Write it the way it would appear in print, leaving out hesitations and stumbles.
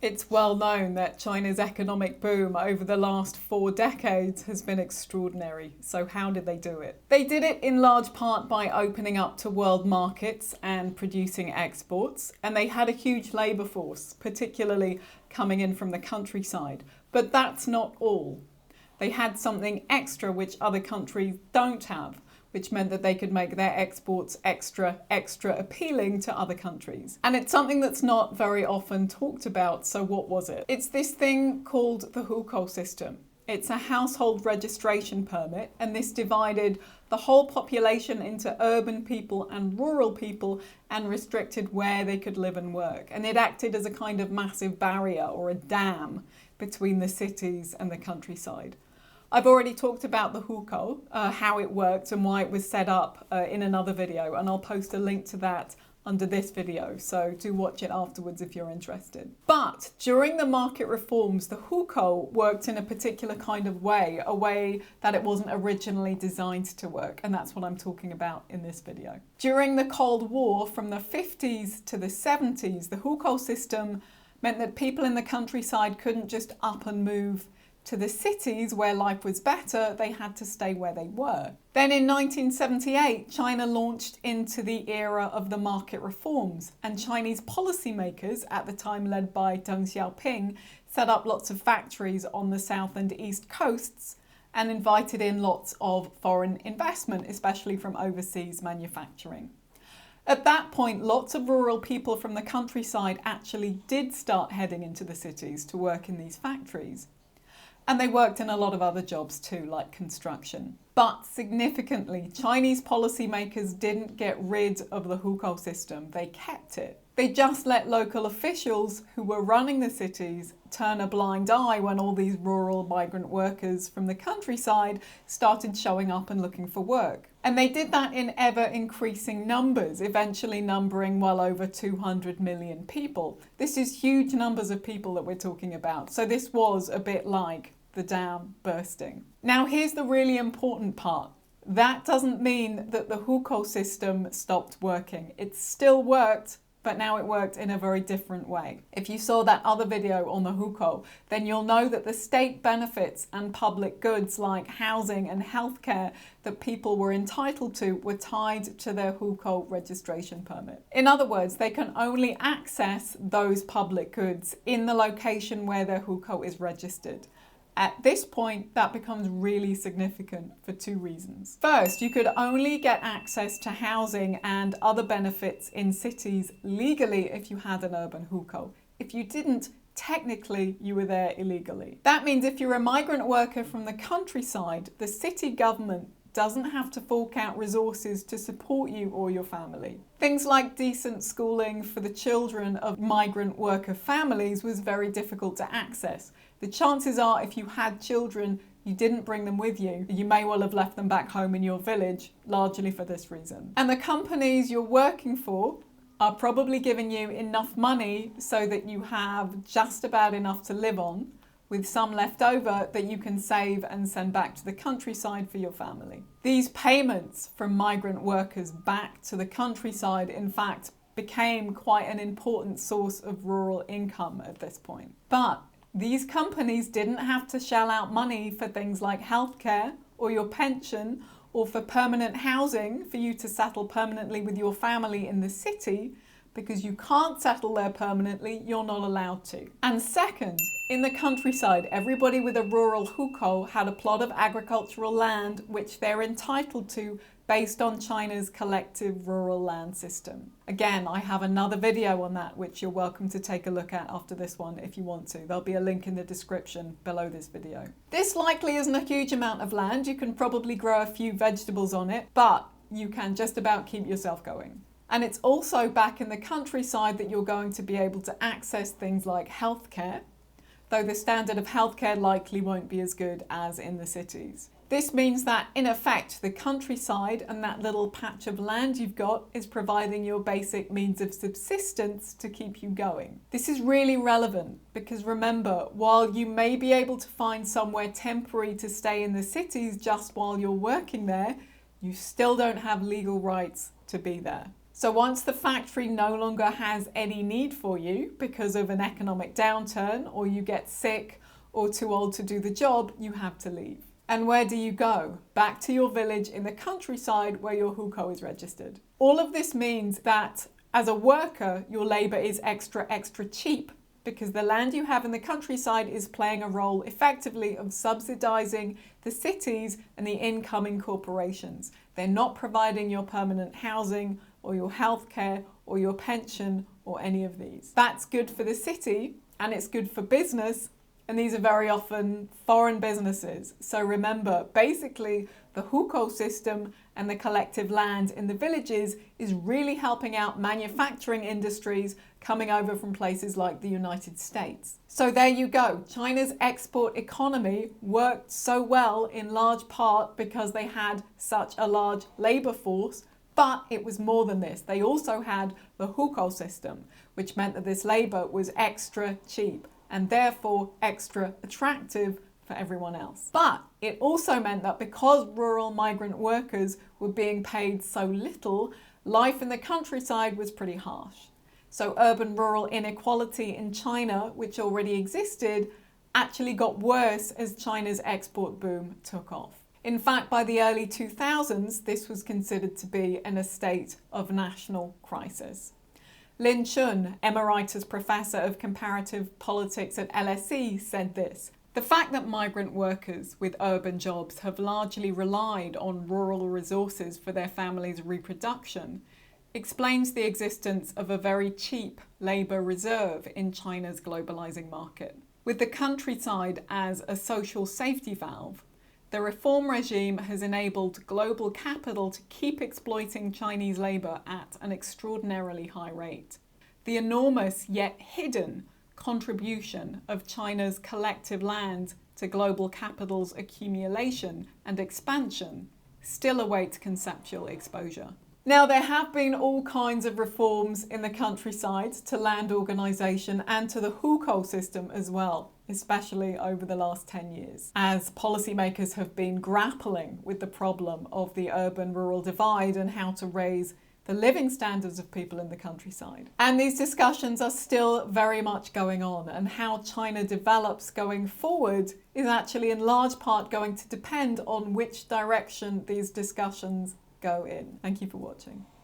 It's well known that China's economic boom over the last 4 decades has been extraordinary. So how did they do it? They did it in large part by opening up to world markets and producing exports. And they had a huge labour force, particularly coming in from the countryside. But that's not all. They had something extra which other countries don't have, which meant that they could make their exports extra appealing to other countries. And it's something that's not very often talked about, so what was it? It's this thing called the Hukou system. It's a household registration permit, and this divided the whole population into urban people and rural people and restricted where they could live and work. And it acted as a kind of massive barrier or a dam between the cities and the countryside. I've already talked about the Hukou, how it worked and why it was set up in another video, and I'll post a link to that under this video, so do watch it afterwards if you're interested. But during the market reforms, the Hukou worked in a particular kind of way, a way that it wasn't originally designed to work, and that's what I'm talking about in this video. During the Cold War, from the 50s to the 70s, the Hukou system meant that people in the countryside couldn't just up and move to the cities where life was better, they had to stay where they were. Then in 1978, China launched into the era of the market reforms, and Chinese policymakers, at the time led by Deng Xiaoping, set up lots of factories on the south and east coasts and invited in lots of foreign investment, especially from overseas manufacturing. At that point, lots of rural people from the countryside actually did start heading into the cities to work in these factories. And they worked in a lot of other jobs too, like construction. But significantly, Chinese policymakers didn't get rid of the Hukou system, they kept it. They just let local officials who were running the cities turn a blind eye when all these rural migrant workers from the countryside started showing up and looking for work. And they did that in ever increasing numbers, eventually numbering well over 200 million people. This is huge numbers of people that we're talking about. So this was a bit like the dam bursting. Now here's the really important part. That doesn't mean that the Hukou system stopped working. It still worked, but now it worked in a very different way. If you saw that other video on the Hukou, then you'll know that the state benefits and public goods like housing and healthcare that people were entitled to were tied to their Hukou registration permit. In other words, they can only access those public goods in the location where their Hukou is registered. At this point, that becomes really significant for 2 reasons. First, you could only get access to housing and other benefits in cities legally if you had an urban Hukou. If you didn't, technically you were there illegally. That means if you're a migrant worker from the countryside, the city government doesn't have to fork out resources to support you or your family. Things like decent schooling for the children of migrant worker families was very difficult to access. The chances are if you had children, you didn't bring them with you. You may well have left them back home in your village, largely for this reason. And the companies you're working for are probably giving you enough money so that you have just about enough to live on, with some left over that you can save and send back to the countryside for your family. These payments from migrant workers back to the countryside, in fact, became quite an important source of rural income at this point. But these companies didn't have to shell out money for things like healthcare or your pension or for permanent housing for you to settle permanently with your family in the city, because you can't settle there permanently, you're not allowed to. And second, in the countryside, everybody with a rural Hukou had a plot of agricultural land which they're entitled to based on China's collective rural land system. Again, I have another video on that which you're welcome to take a look at after this one if you want to. There'll be a link in the description below this video. This likely isn't a huge amount of land. You can probably grow a few vegetables on it, but you can just about keep yourself going. And it's also back in the countryside that you're going to be able to access things like healthcare, though the standard of healthcare likely won't be as good as in the cities. This means that, in effect, the countryside and that little patch of land you've got is providing your basic means of subsistence to keep you going. This is really relevant because remember, while you may be able to find somewhere temporary to stay in the cities just while you're working there, you still don't have legal rights to be there. So once the factory no longer has any need for you because of an economic downturn, or you get sick or too old to do the job, you have to leave. And where do you go? Back to your village in the countryside where your hukou is registered. All of this means that as a worker, your labour is extra cheap because the land you have in the countryside is playing a role effectively of subsidising the cities and the incoming corporations. They're not providing your permanent housing or your healthcare or your pension or any of these. That's good for the city and it's good for business, and these are very often foreign businesses. So remember, basically the hukou system and the collective land in the villages is really helping out manufacturing industries coming over from places like the United States. So there you go. China's export economy worked so well in large part because they had such a large labour force, but it was more than this. They also had the hukou system, which meant that this labour was extra cheap and therefore extra attractive for everyone else. But it also meant that because rural migrant workers were being paid so little, life in the countryside was pretty harsh. So urban-rural inequality in China, which already existed, actually got worse as China's export boom took off. In fact, by the early 2000s, this was considered to be in a state of national crisis. LIN Chun, Emeritus Professor of Comparative Politics at LSE, said this: "The fact that migrant workers with urban jobs have largely relied on rural resources for their families' reproduction explains the existence of a very cheap labour reserve in China's globalising market. With the countryside as a social safety valve, the reform regime has enabled global capital to keep exploiting Chinese labour at an extraordinarily high rate. The enormous yet hidden contribution of China's collective land to global capital's accumulation and expansion still awaits conceptual exposure." Now, there have been all kinds of reforms in the countryside to land organisation and to the hukou system as well, especially over the last 10 years, as policymakers have been grappling with the problem of the urban-rural divide and how to raise the living standards of people in the countryside. And these discussions are still very much going on, and how China develops going forward is actually in large part going to depend on which direction these discussions go in. Thank you for watching.